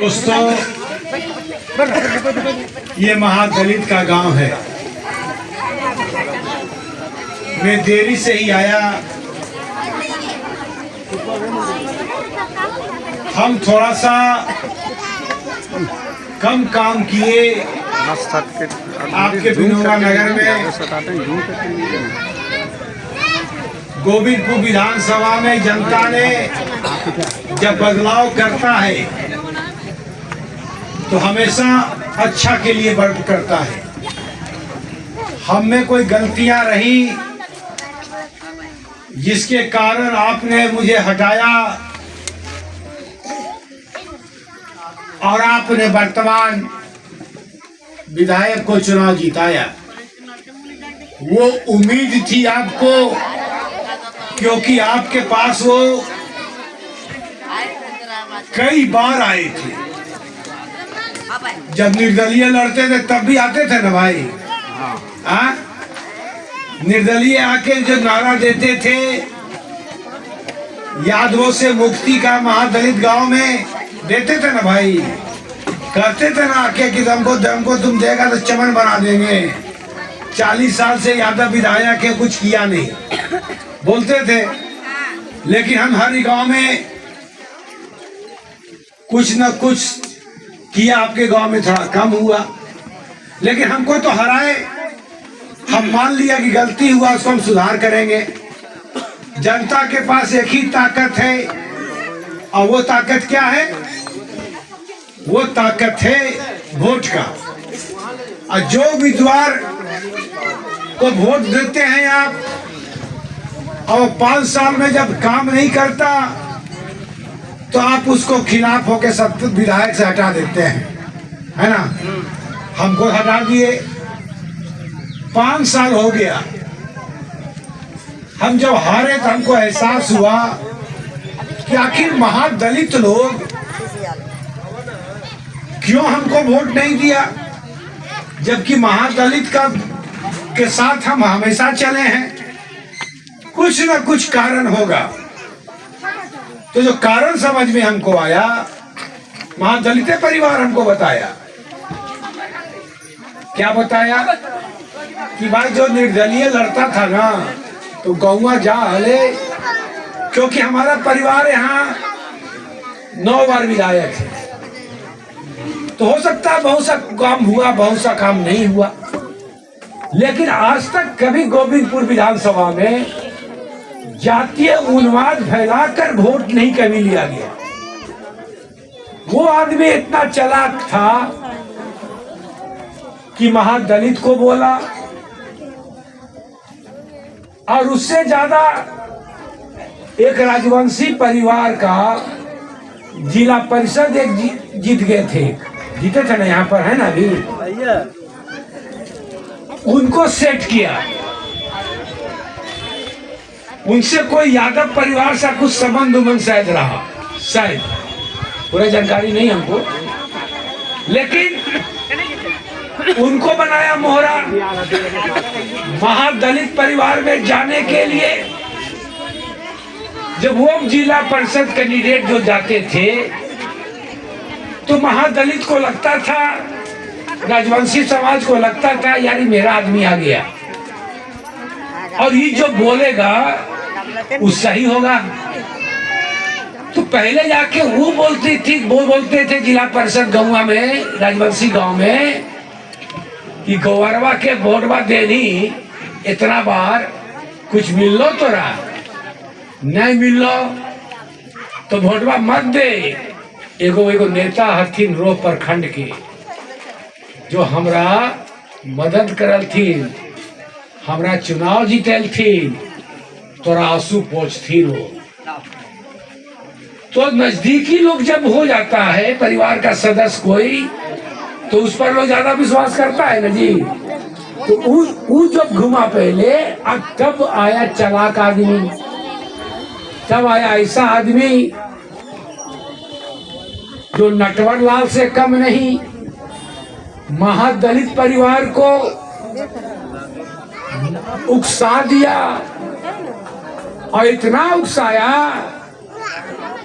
दोस्तों, ये महादलित का गांव है। मैं देरी से ही आया। हम थोड़ा सा कम काम किए आपके विनोबा नगर में। गोविंदपुर विधानसभा में जनता ने जब बदलाव करता है तो हमेशा अच्छा के लिए वर्क करता है। हम में कोई गलतियां रही जिसके कारण आपने मुझे हटाया और आपने वर्तमान विधायक को चुनाव जिताया। वो उम्मीद थी आपको, क्योंकि आपके पास वो कई बार आए थे। जब निर्दलीय लड़ते थे तब भी आते थे ना भाई। हाँ, निर्दलीय आके जो नारा देते थे यादवों से मुक्ति का महादलित गांव में देते थे ना भाई। कहते थे ना आके कि दमको तुम देगा तो चमन बना देंगे। 40 साल से यादव विधायक के कुछ किया नहीं बोलते थे, लेकिन हम हर गांव में कुछ न कुछ किया। आपके गांव में थोड़ा कम हुआ, लेकिन हमको तो हराए। हम मान लिया कि गलती हुआ, उसको हम सुधार करेंगे। जनता के पास एक ही ताकत है, और वो ताकत क्या है? वो ताकत है वोट का। और जो उम्मीदवार को वोट देते हैं आप, और 5 साल में जब काम नहीं करता तो आप उसको खिलाफ होकर सतत विधायक से हटा देते हैं, है ना। हमको हटा दिए, 5 साल हो गया। हम जब हारे तो हमको एहसास हुआ कि आखिर महादलित लोग क्यों हमको वोट नहीं दिया, जबकि महादलित का के साथ हम हमेशा चले हैं। कुछ न कुछ कारण होगा। तो जो कारण समझ में हमको आया, महादलित परिवार हमको बताया। क्या बताया? कि भाई जो निर्दलीय लड़ता था ना, तो गौवा जा हले, क्योंकि हमारा परिवार यहाँ 9 बार विधायक है। तो हो सकता है बहुत सा काम हुआ, बहुत सा काम नहीं हुआ, लेकिन आज तक कभी गोविंदपुर विधानसभा में जातीय उन्माद फैलाकर वोट नहीं कभी लिया गया। वो आदमी इतना चालाक था कि महादलित को बोला, और उससे ज्यादा एक राजवंशी परिवार का जिला परिषद एक जीत गए थे, जीते थे ना, यहाँ पर है ना अभी। उनको सेट किया। उनसे कोई यादव परिवार से कुछ संबंध शायद रहा, शायद पूरी जानकारी नहीं हमको, लेकिन उनको बनाया मोहरा महादलित परिवार में जाने के लिए। जब वो जिला परिषद कैंडिडेट जो जाते थे तो महादलित को लगता था, राजवंशी समाज को लगता था यार मेरा आदमी आ गया, और ये जो बोलेगा वो सही होगा। तो पहले जाके वो बोलते थे जिला परिषद गाँव में, राजवंशी गांव में, कि गौरवा के वोटवा देनी इतना बार कुछ मिल लो तो रहा, नहीं मिल लो तो वोटवा मत दे। एगो नेता हथिन रो प्रखंड के, जो हमरा मदद करल थी, हमरा चुनाव जीतल थी, तोरा आंसू पोंछती हो। तो नजदीकी लोग जब हो जाता है परिवार का सदस्य कोई, तो उस पर लोग ज्यादा विश्वास करता है ना जी। तो वो जब घुमा पहले, अब तब आया चालाक आदमी, तब आया ऐसा आदमी जो नटवर लाल से कम नहीं, महादलित परिवार को उकसा दिया, और इतना उकसाया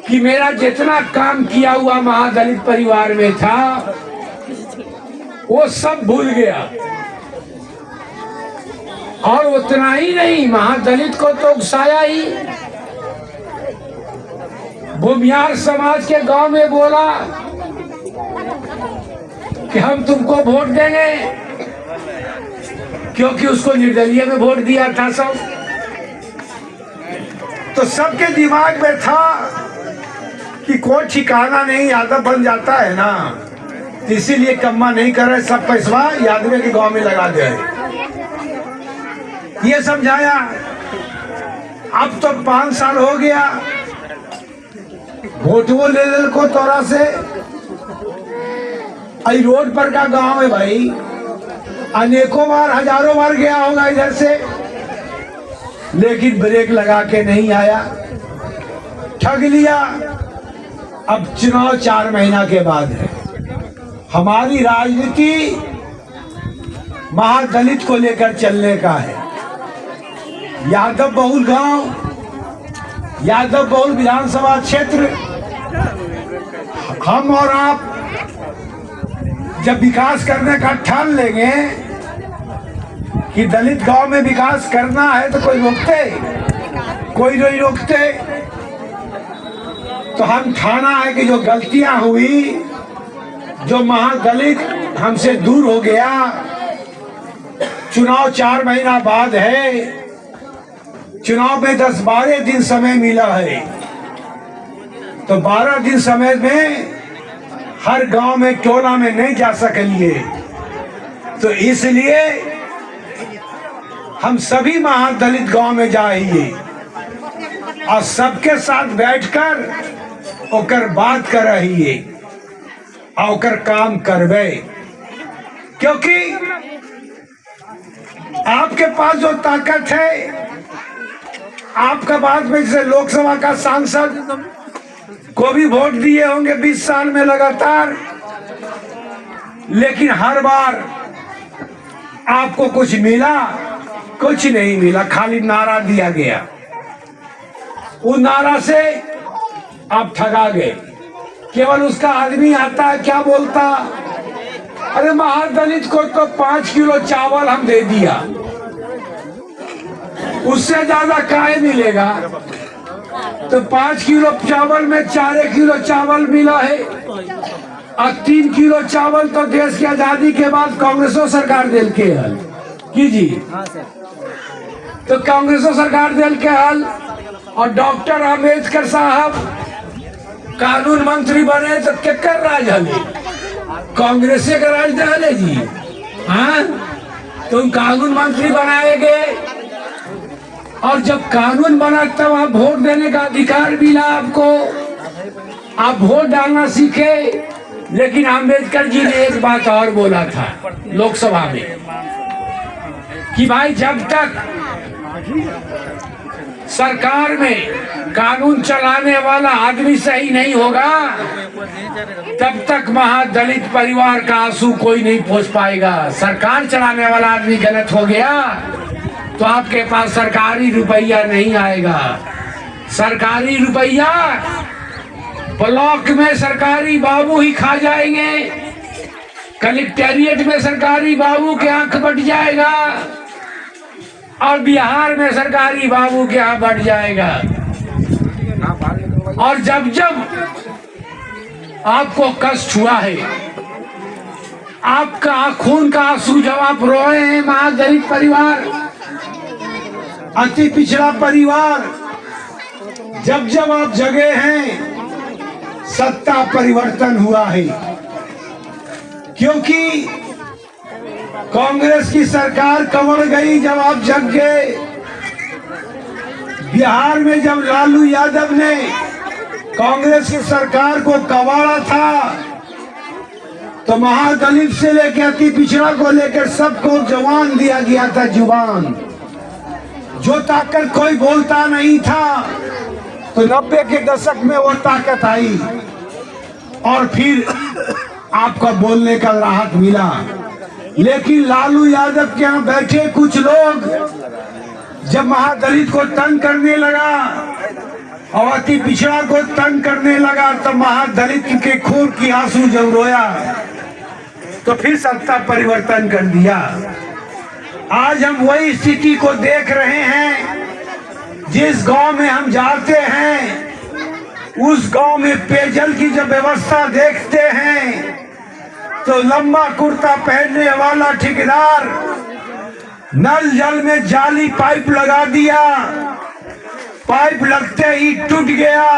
कि मेरा जितना काम किया हुआ महादलित परिवार में था वो सब भूल गया। और उतना ही नहीं, महादलित को तो उकसाया ही। भूमियार समाज के गांव में बोला कि हम तुमको वोट देंगे, क्योंकि उसको निर्दलीय में वोट दिया था सब। तो सबके दिमाग में था कि कोई ठिकाना नहीं, यादव बन जाता है ना, इसीलिए कम्मा नहीं कर रहे, सब पैसा यादव के गांव में लगा दे। ये समझाया। अब तो 5 साल हो गया, वोट वो ले ले को तोरा से। आई रोड पर का गांव है भाई, अनेकों बार हजारों बार गया होगा इधर से, लेकिन ब्रेक लगा के नहीं आया, ठग लिया। अब चुनाव 4 महीना के बाद है। हमारी राजनीति महादलित को लेकर चलने का है। यादव बहुल गांव, यादव बहुल विधानसभा क्षेत्र, हम और आप जब विकास करने का ठान लेंगे कि दलित गांव में विकास करना है तो कोई रोकते, कोई नहीं रोकते। तो हम ठाना है कि जो गलतियां हुई, जो महादलित हमसे दूर हो गया, चुनाव 4 महीना बाद है, चुनाव में 10-12 दिन समय मिला है, तो 12 दिन समय में हर गांव में टोला में नहीं जा सकेंगे। तो इसलिए हम सभी महादलित गांव में जाइए और सबके साथ बैठकर ओकर बात कर रहिए और ओकर काम करवे। क्योंकि आपके पास जो ताकत है, आपका बाद में जैसे लोकसभा का सांसद को भी वोट दिए होंगे 20 साल में लगातार, लेकिन हर बार आपको कुछ मिला? कुछ नहीं मिला, खाली नारा दिया गया। उस नारा से आप ठगा गए। केवल उसका आदमी आता है, क्या बोलता, अरे महादलित को तो 5 किलो चावल हम दे दिया, उससे ज्यादा काहे मिलेगा? तो 5 किलो चावल में 4 किलो चावल मिला है, और 3 किलो चावल तो देश की आजादी के बाद कांग्रेसो सरकार दिल के हल की जी। तो कांग्रेसो सरकार दिल के हल, और डॉक्टर अम्बेडकर साहब कानून मंत्री बने तो केकर राज हले? कांग्रेस का राज दे जी। हाँ, तुम कानून मंत्री बनाए गए, और जब कानून बना तब आप वोट देने का अधिकार मिला आपको, आप वोट डालना सीखे। लेकिन अम्बेडकर जी ने एक बात और बोला था लोकसभा में कि भाई जब तक सरकार में कानून चलाने वाला आदमी सही नहीं होगा, तब तक महादलित परिवार का आंसू कोई नहीं पोंछ पाएगा। सरकार चलाने वाला आदमी गलत हो गया तो आपके पास सरकारी रुपया नहीं आएगा। सरकारी रुपया ब्लॉक में सरकारी बाबू ही खा जाएंगे, कलेक्टेरिएट में सरकारी बाबू के आंख बट जाएगा, और बिहार में सरकारी बाबू के यहाँ बढ़ जाएगा। और जब जब आपको कष्ट हुआ है, आपका खून का आंसू जब आप रोए हैं, महादलित परिवार, अति पिछड़ा परिवार, जब जब आप जगे हैं, सत्ता परिवर्तन हुआ है। क्योंकि कांग्रेस की सरकार कमर गई जब आप जग गए। बिहार में जब लालू यादव ने कांग्रेस की सरकार को कबाड़ा था, तो महादलित से लेकर अति पिछड़ा को लेकर सबको जवान दिया गया था, जुबान। जो ताकत कोई बोलता नहीं था, तो 90 के दशक में वो ताकत आई, और फिर आपका बोलने का राहत मिला। लेकिन लालू यादव के यहाँ बैठे कुछ लोग जब महादलित को तंग करने लगा, और अति पिछड़ा को तंग करने लगा तो महादलित के खून की आंसू जब रोया तो फिर सत्ता परिवर्तन कर दिया। आज हम वही स्थिति को देख रहे हैं। जिस गांव में हम जाते हैं उस गांव में पेयजल की जब व्यवस्था देखते हैं तो लंबा कुर्ता पहनने वाला ठेकेदार नल जल में जाली पाइप लगा दिया। पाइप लगते ही टूट गया।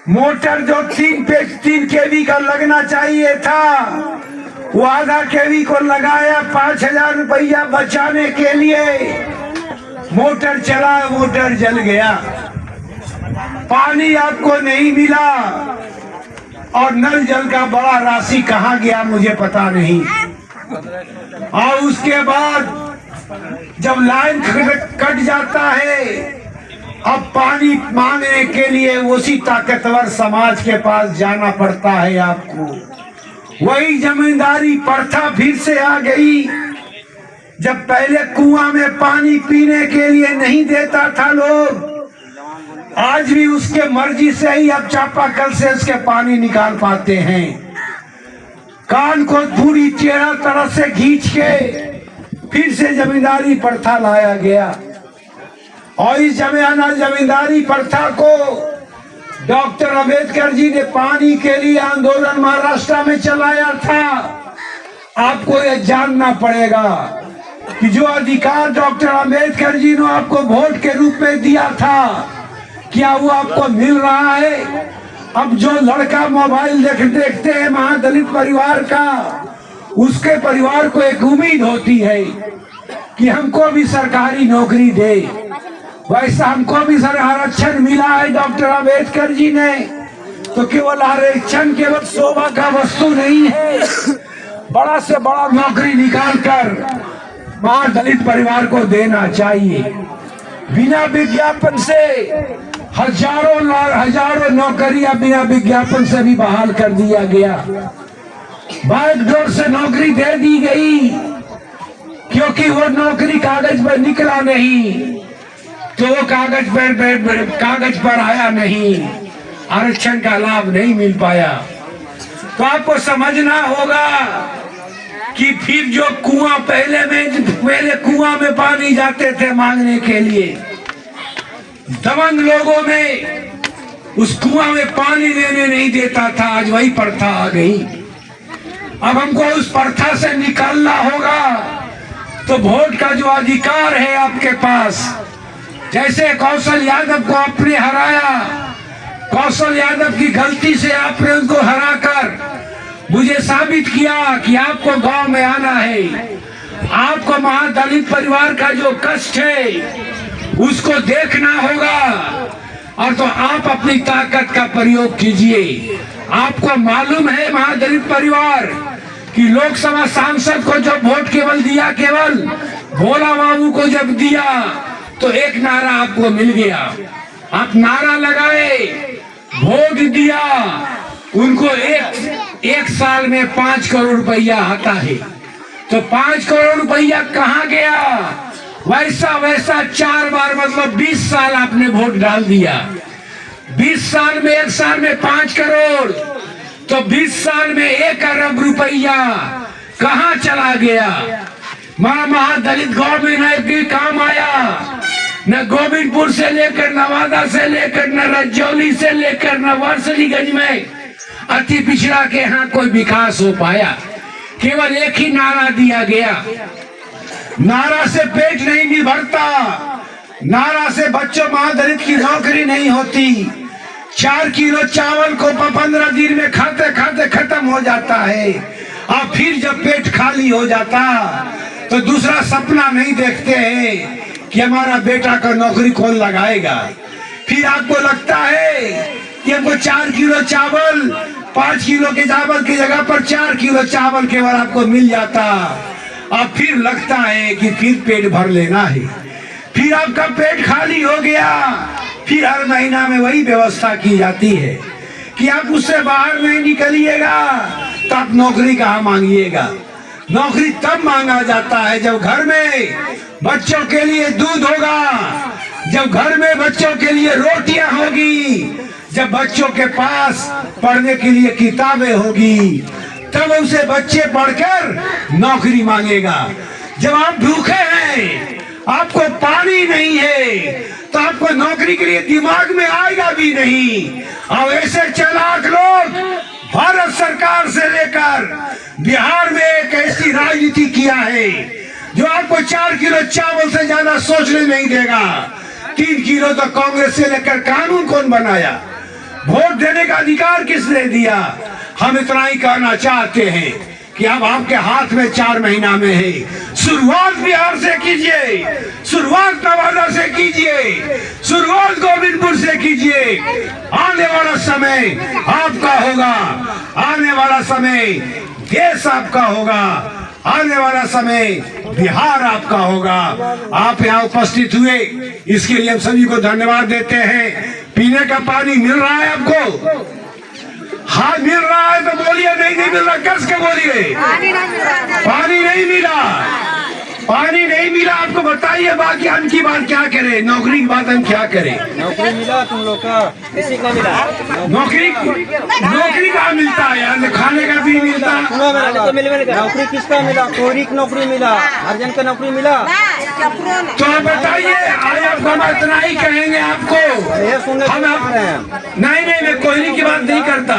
मोटर जो 3 केवी का लगना चाहिए था वो आधा केवी को लगाया। 5,000 रुपया बचाने के लिए मोटर चला, मोटर जल गया। पानी आपको नहीं मिला और नल जल का बड़ा राशि कहाँ गया मुझे पता नहीं। और उसके बाद जब लाइन कट जाता है अब पानी मांगने के लिए उसी ताकतवर समाज के पास जाना पड़ता है आपको। वही जमींदारी प्रथा फिर से आ गई। जब पहले कुआं में पानी पीने के लिए नहीं देता था लोग, आज भी उसके मर्जी से ही अब चापाकल से उसके पानी निकाल पाते हैं। कान को पूरी टेढ़ा तरह से खींच के फिर से जमींदारी प्रथा लाया गया। और इस जमींदारी प्रथा को डॉक्टर अंबेडकर जी ने पानी के लिए आंदोलन महाराष्ट्र में चलाया था। आपको यह जानना पड़ेगा कि जो अधिकार डॉक्टर अंबेडकर जी ने आपको वोट के रूप में दिया था क्या वो आपको मिल रहा है? अब जो लड़का मोबाइल देखते हैं महादलित परिवार का, उसके परिवार को एक उम्मीद होती है कि हमको भी सरकारी नौकरी दे। वैसा हमको भी आरक्षण मिला है डॉक्टर अंबेडकर जी ने। तो केवल आरक्षण केवल शोभा का वस्तु नहीं है, बड़ा से बड़ा नौकरी निकाल कर महादलित परिवार को देना चाहिए। बिना विज्ञापन से हजारों नौकरियां बिना विज्ञापन से भी बहाल कर दिया गया। बैकडोर से नौकरी दे दी गई क्योंकि वो नौकरी कागज पर निकला नहीं, तो वो कागज पर आया नहीं, आरक्षण का लाभ नहीं मिल पाया। तो आपको समझना होगा कि फिर जो कुआं पहले कुआं में पानी जाते थे मांगने के लिए, दबंग लोगों में उस कुआं में पानी लेने नहीं देता था। आज वही प्रथा आ गई। अब हमको उस प्रथा से निकालना होगा। तो वोट का जो अधिकार है आपके पास, जैसे कौशल यादव को आपने हराया, कौशल यादव की गलती से आपने उनको हराकर मुझे साबित किया कि आपको गांव में आना है। आपको महादलित परिवार का जो कष्ट है उसको देखना होगा, और तो आप अपनी ताकत का प्रयोग कीजिए। आपको मालूम है महादलित परिवार कि लोकसभा सांसद को जो वोट केवल दिया, केवल भोला बाबू को जब दिया तो एक नारा आपको मिल गया। आप नारा लगाए, वोट दिया, उनको एक साल में 5 करोड़ रुपया आता है। तो 5 करोड़ रुपया कहाँ गया? वैसा 4 बार, मतलब 20 साल आपने वोट डाल दिया। 20 साल में, एक साल में 5 करोड़, तो 20 साल में 1 अरब रुपया कहाँ चला गया? महादलित गांव में न भी काम आया, न गोविंदपुर से लेकर नवादा से लेकर न रजौली से लेकर न वारसलीगंज में अति पिछड़ा के यहाँ कोई विकास हो पाया। केवल एक ही नारा दिया गया। नारा से पेट नहीं भरता, नारा से बच्चों महादलित की नौकरी नहीं होती। 4 किलो चावल को 15 दिन में खाते खाते खत्म हो जाता है। और फिर जब पेट खाली हो जाता तो दूसरा सपना नहीं देखते हैं कि हमारा बेटा का नौकरी कौन लगाएगा। फिर आपको लगता है कि हमको 4 किलो चावल, 5 किलो के चावल की जगह पर 4 किलो चावल केवल आपको मिल जाता। अब फिर लगता है कि फिर पेट भर लेना है। फिर आपका पेट खाली हो गया। फिर हर महीना में वही व्यवस्था की जाती है कि आप उससे बाहर नहीं निकलिएगा तो आप नौकरी कहाँ मांगिएगा। नौकरी तब मांगा जाता है जब घर में बच्चों के लिए दूध होगा, जब घर में बच्चों के लिए रोटियां होगी, जब बच्चों के पास पढ़ने के लिए किताबें होगी, तब उसे बच्चे पढ़कर नौकरी मांगेगा। जब आप भूखे हैं, आपको पानी नहीं है, तो आपको नौकरी के लिए दिमाग में आएगा भी नहीं। और ऐसे चालाक लोग भारत सरकार से लेकर बिहार में एक ऐसी राजनीति किया है जो आपको 4 किलो चावल से ज्यादा सोचने नहीं देगा। 3 किलो तो कांग्रेस से लेकर कानून कौन बनाया? वोट देने का अधिकार किसने दिया? हम इतना ही कहना चाहते हैं कि अब आपके हाथ में 4 महीना में है। शुरुआत बिहार से कीजिए, शुरुआत नवादा से कीजिए, शुरुआत गोविंदपुर से कीजिए। आने वाला समय आपका होगा, आने वाला समय देश आपका होगा, आने वाला समय बिहार आपका होगा। आप यहाँ उपस्थित हुए, इसके लिए हम सभी को धन्यवाद देते हैं। पीने का पानी मिल रहा है आपको? हाँ मिल रहा है तो बोलिए, नहीं मिल रहा कस के बोलिए। पानी नहीं मिला, पानी नहीं मिला आपको, बताइए। बाकी हम की बात क्या करें, नौकरी की बात हम क्या करें? नौकरी मिला तुम लोग का? किसी को मिला? नौकरी कहाँ मिलता है यार? खाने का भी मिलता है तो नौकरी किसका मिला? कोरी की नौकरी मिला, अर्जन का नौकरी मिला। तो आप बताइए। आज आपको हम इतना ही कहेंगे आपको। हम नहीं, मैं कोयले की बात नहीं करता।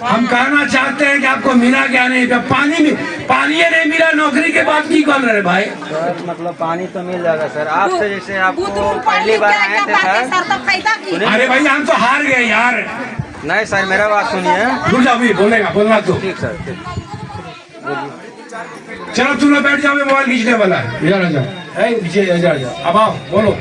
हम कहना चाहते हैं कि आपको मिला क्या नहीं? पानी नहीं मिला, नौकरी के बाद की कौन रहे भाई? सर मतलब पानी तो मिल जाएगा सर। आपसे जैसे आपको पहली बार आए थे सर। अरे भाई हम तो हार गए यार। नहीं सर मेरा बात सुनिए। रुक जाओ, भी बोलेगा, बोलना तो। ठीक सर ठीक। चलो तुम लोग बैठ जाओ, मैं मोबाइल खींचने वाला है। इधर आ जाओ, पीछे इधर आ जाओ। अब आओ बोलो।